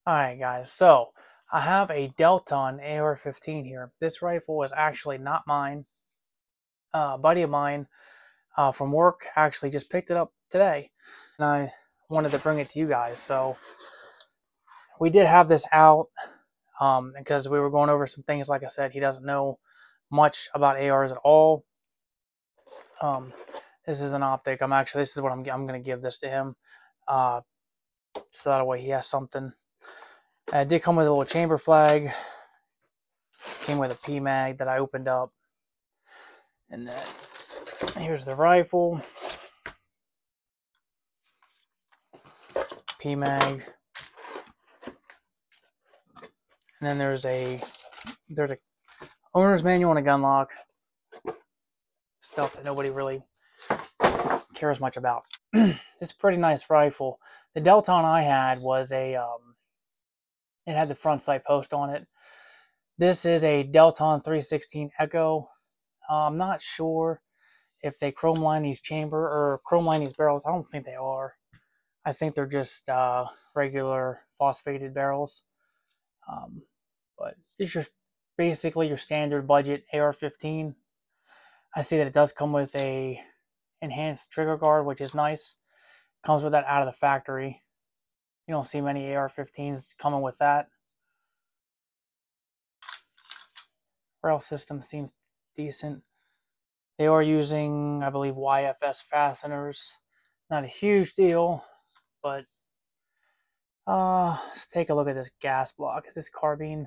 Alright guys, so I have a Delton AR-15 here. This rifle is actually not mine. A buddy of mine from work actually just picked it up today. And I wanted to bring it to you guys. So we did have this out because we were going over some things. Like I said, he doesn't know much about ARs at all. This is an optic. This is what I'm going to give this to him. So that way he has something. It did come with a little chamber flag. Came with a PMag that I opened up. And then here's the rifle. PMag. And then there's a owner's manual and a gun lock. Stuff that nobody really cares much about. It's a pretty nice rifle. The Delton I had was it had the front sight post on it. This is a Delton 316 Echo. I'm not sure if they chrome line these barrels. I don't think they are. I think they're just regular phosphated barrels. But it's just basically your standard budget AR-15. I see that it does come with a enhanced trigger guard, which is nice. Comes with that out of the factory. You don't see many AR-15s coming with that. Rail system seems decent. They are using, I believe, YFS fasteners. Not a huge deal, but let's take a look at this gas block. Is this carbine?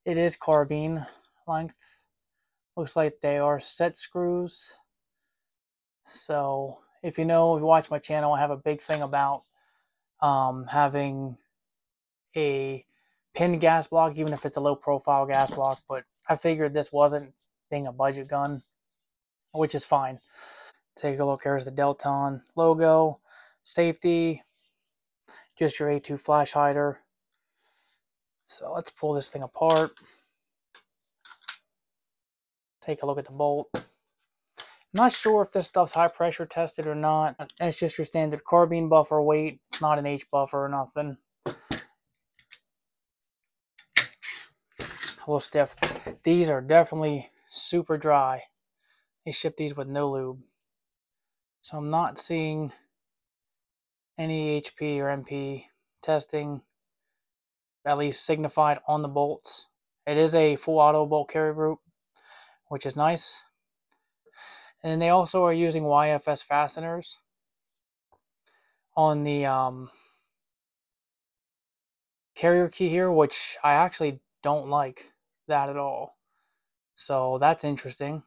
It is carbine length. Looks like they are set screws. So if you watch my channel, I have a big thing about having a pinned gas block, even if it's a low profile gas block. But I figured this wasn't being a budget gun, which is fine. Take a look. Here's the Delton logo, safety, just your A2 flash hider. So let's pull this thing apart. Take a look at the bolt. I'm not sure if this stuff's high pressure tested or not. It's just your standard carbine buffer weight. It's not an H buffer or nothing. A little stiff. These are definitely super dry. They ship these with no lube. So I'm not seeing any HP or MP testing, at least signified on the bolts. It is a full auto bolt carry group, which is nice. And they also are using YFS fasteners on the carrier key here, which I actually don't like that at all. So that's interesting.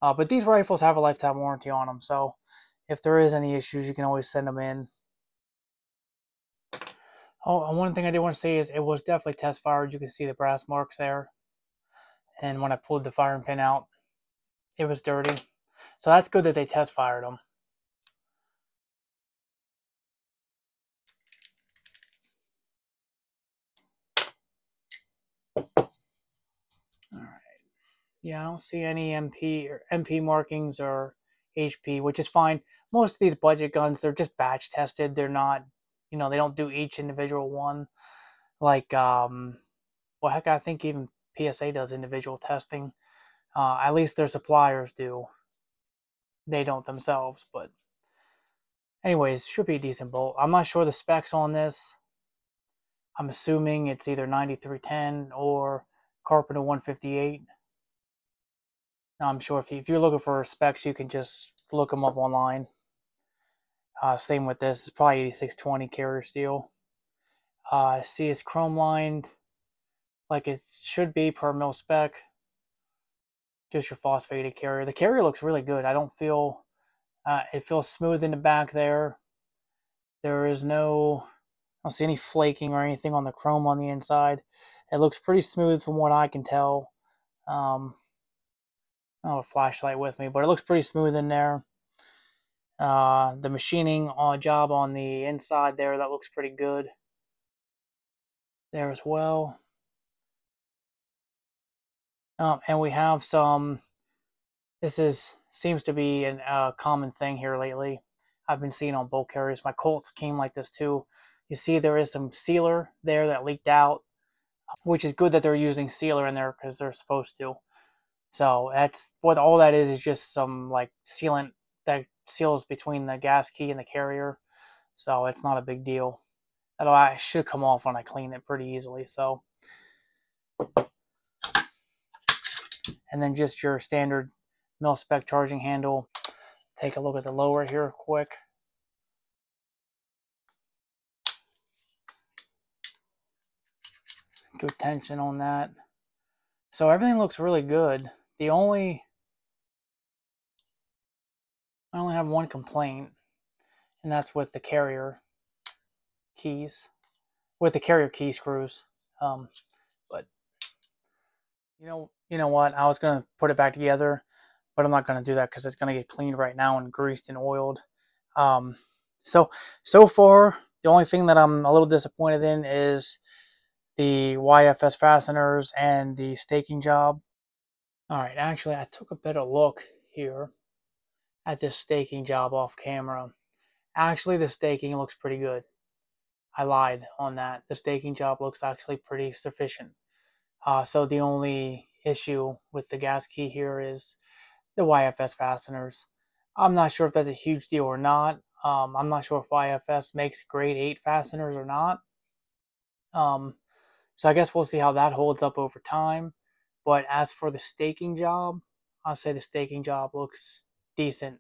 But these rifles have a lifetime warranty on them, so if there is any issues, you can always send them in. Oh, and one thing I did want to say is it was definitely test fired. You can see the brass marks there. And when I pulled the firing pin out, it was dirty. So that's good that they test fired them. Alright. Yeah, I don't see any MP markings or HP, which is fine. Most of these budget guns, they're just batch tested. They're not, they don't do each individual one. Like, well, heck, I think even PSA does individual testing. At least their suppliers do. They don't themselves, but anyways, should be a decent bolt. I'm not sure the specs on this. I'm assuming it's either 9310 or Carpenter 158. Now, I'm sure if you're looking for specs, you can just look them up online. Same with this. It's probably 8620 carrier steel. I see it's chrome lined like it should be per mil spec. Just your phosphated carrier. The carrier looks really good. I don't feel it feels smooth in the back there. There is no, I don't see any flaking or anything on the chrome on the inside. It looks pretty smooth from what I can tell. I don't have a flashlight with me, but it looks pretty smooth in there. The machining job on the inside there, that looks pretty good there as well. And we have some, this seems to be a common thing here lately. I've been seeing on both carriers. My Colts came like this too. You see there is some sealer there that leaked out, which is good that they're using sealer in there because they're supposed to. So that's what all that is just some like sealant that seals between the gas key and the carrier. So it's not a big deal. I should come off when I clean it pretty easily. So, and then just your standard mil-spec charging handle. Take a look at the lower here quick. Good tension on that. So everything looks really good. I only have one complaint, and that's with the carrier keys, with the carrier key screws. But you know what? I was gonna put it back together, but I'm not gonna do that because it's gonna get cleaned right now and greased and oiled. So far, the only thing that I'm a little disappointed in is the YFS fasteners and the staking job. All right, actually, I took a better look here at this staking job off camera. Actually, the staking looks pretty good. I lied on that. The staking job looks actually pretty sufficient. So the only issue with the gas key here is the YFS fasteners. I'm not sure if that's a huge deal or not. I'm not sure if YFS makes grade 8 fasteners or not. So I guess we'll see how that holds up over time. But as for the staking job, I'll say the staking job looks decent,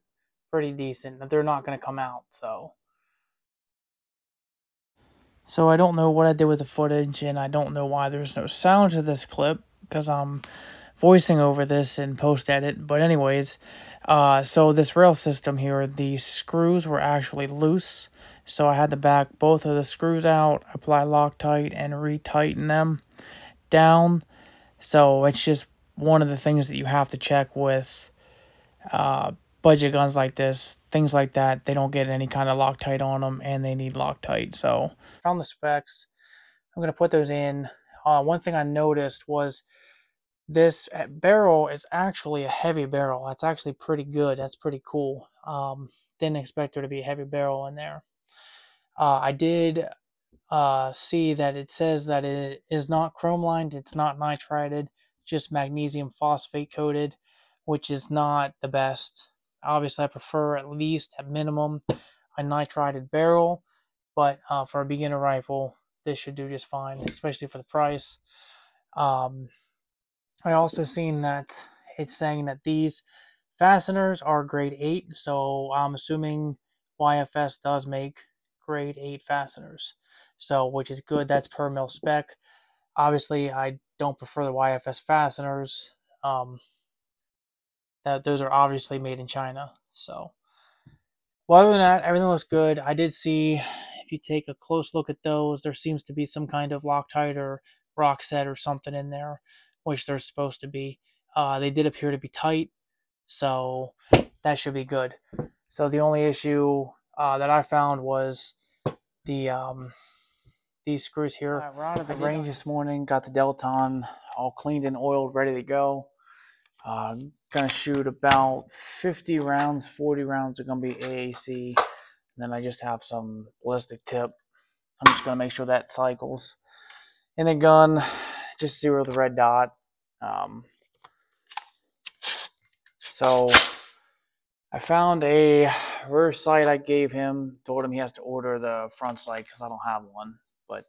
pretty decent. They're not going to come out, so. So I don't know what I did with the footage, and I don't know why there's no sound to this clip, because I'm voicing over this in post-edit. But anyways, so this rail system here, the screws were actually loose. So I had to back both of the screws out, apply Loctite, and retighten them down. So it's just one of the things that you have to check with budget guns like this. Things like that, they don't get any kind of Loctite on them, and they need Loctite. So found the specs. I'm going to put those in. One thing I noticed was this barrel is actually a heavy barrel. That's actually pretty good. That's pretty cool. Didn't expect there to be a heavy barrel in there. I did see that it says that it is not chrome lined. It's not nitrided, just magnesium phosphate coated, which is not the best. Obviously, I prefer at least, at minimum, a nitrided barrel. But for a beginner rifle, this should do just fine, especially for the price. I also seen that it's saying that these fasteners are grade 8, so I'm assuming YFS does make grade 8 fasteners, so which is good. That's per mil spec. Obviously, I don't prefer the YFS fasteners. Those are obviously made in China. So, well, other than that, everything looks good. I did see, if you take a close look at those, there seems to be some kind of Loctite or rock set or something in there, which they're supposed to be. They did appear to be tight, so that should be good. So the only issue that I found was the these screws here. We're out of the range this morning. Got the Delton all cleaned and oiled, ready to go. Gonna shoot about 50 rounds. 40 rounds are gonna be AAC. And then I just have some ballistic tip. I'm just gonna make sure that cycles. In the gun, just zero the red dot. So I found a rear sight I gave him. Told him he has to order the front sight because I don't have one. But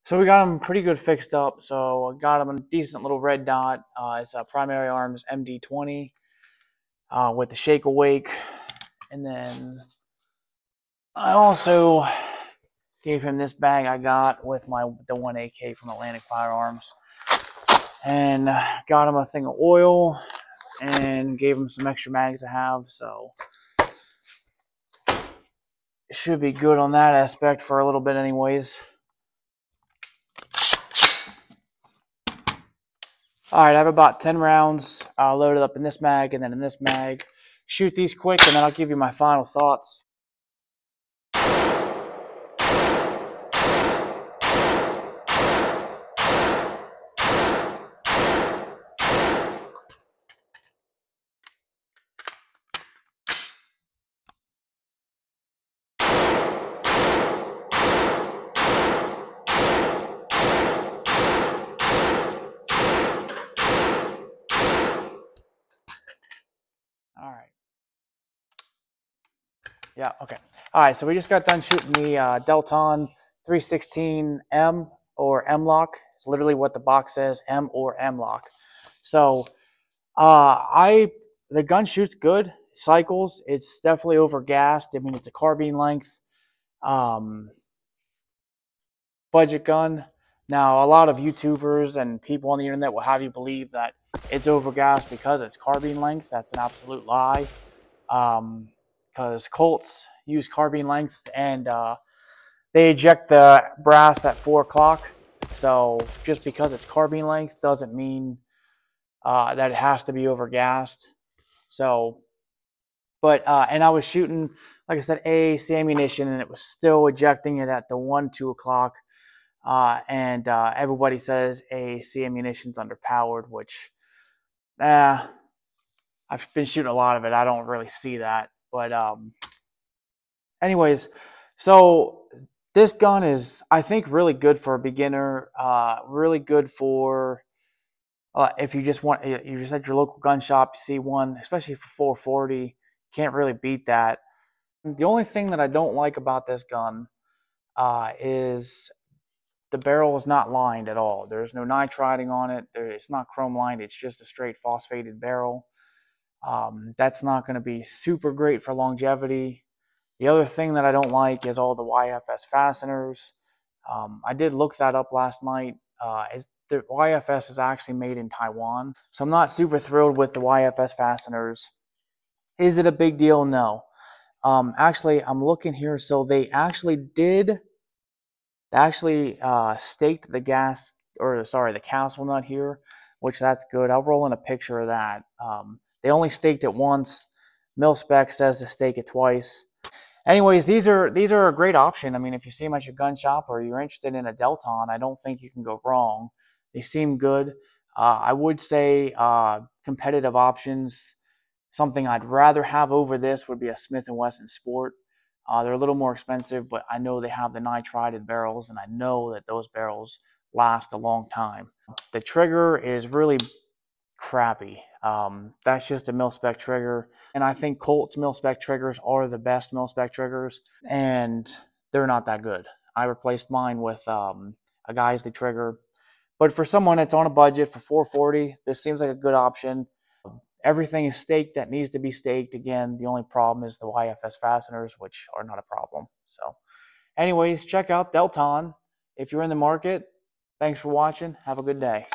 so we got him pretty good fixed up. So I got him a decent little red dot. It's a Primary Arms MD20 with the Shake Awake. And then I also gave him this bag I got with the 1 AK from Atlantic Firearms. And got him a thing of oil and gave him some extra mags to have. So it should be good on that aspect for a little bit anyways. Alright, I have about 10 rounds loaded up in this mag and then in this mag. Shoot these quick and then I'll give you my final thoughts. All right. Yeah, okay. All right, so we just got done shooting the Delton 316M or M-Lock. It's literally what the box says, M or M-Lock. So the gun shoots good, cycles. It's definitely overgassed. I mean, it's a carbine length um, budget gun. Now, a lot of YouTubers and people on the internet will have you believe that it's overgassed because it's carbine length. That's an absolute lie. Because Colts use carbine length and they eject the brass at 4 o'clock. So just because it's carbine length doesn't mean that it has to be overgassed. So, and I was shooting, like I said, AAC ammunition, and it was still ejecting it at the 1, 2 o'clock. And everybody says AAC ammunition's underpowered, which I've been shooting a lot of it. I don't really see that. But anyways, so this gun is, I think, really good for a beginner. Really good for if you just want, you just at your local gun shop, you see one, especially for 440, can't really beat that. The only thing that I don't like about this gun is the barrel is not lined at all. There's no nitriding on it. It's not chrome lined. It's just a straight phosphated barrel. That's not going to be super great for longevity. The other thing that I don't like is all the YFS fasteners. I did look that up last night. The YFS is actually made in Taiwan. So I'm not super thrilled with the YFS fasteners. Is it a big deal? No. Actually, I'm looking here. So they actually staked the the castle nut here, which that's good. I'll roll in a picture of that. They only staked it once. Mil spec says to stake it twice. Anyways, these are a great option. I mean, if you see them at your gun shop or you're interested in a Delton, I don't think you can go wrong. They seem good. I would say competitive options. Something I'd rather have over this would be a Smith & Wesson Sport. They're a little more expensive, but I know they have the nitrided barrels, and I know that those barrels last a long time. The trigger is really crappy. That's just a mil-spec trigger, and I think Colt's mil-spec triggers are the best mil-spec triggers, and they're not that good. I replaced mine with a Geisley trigger, but for someone that's on a budget for 440, this seems like a good option. Everything is staked that needs to be staked. Again, the only problem is the YFS fasteners, which are not a problem. So anyways, check out Delton if you're in the market. Thanks for watching. Have a good day.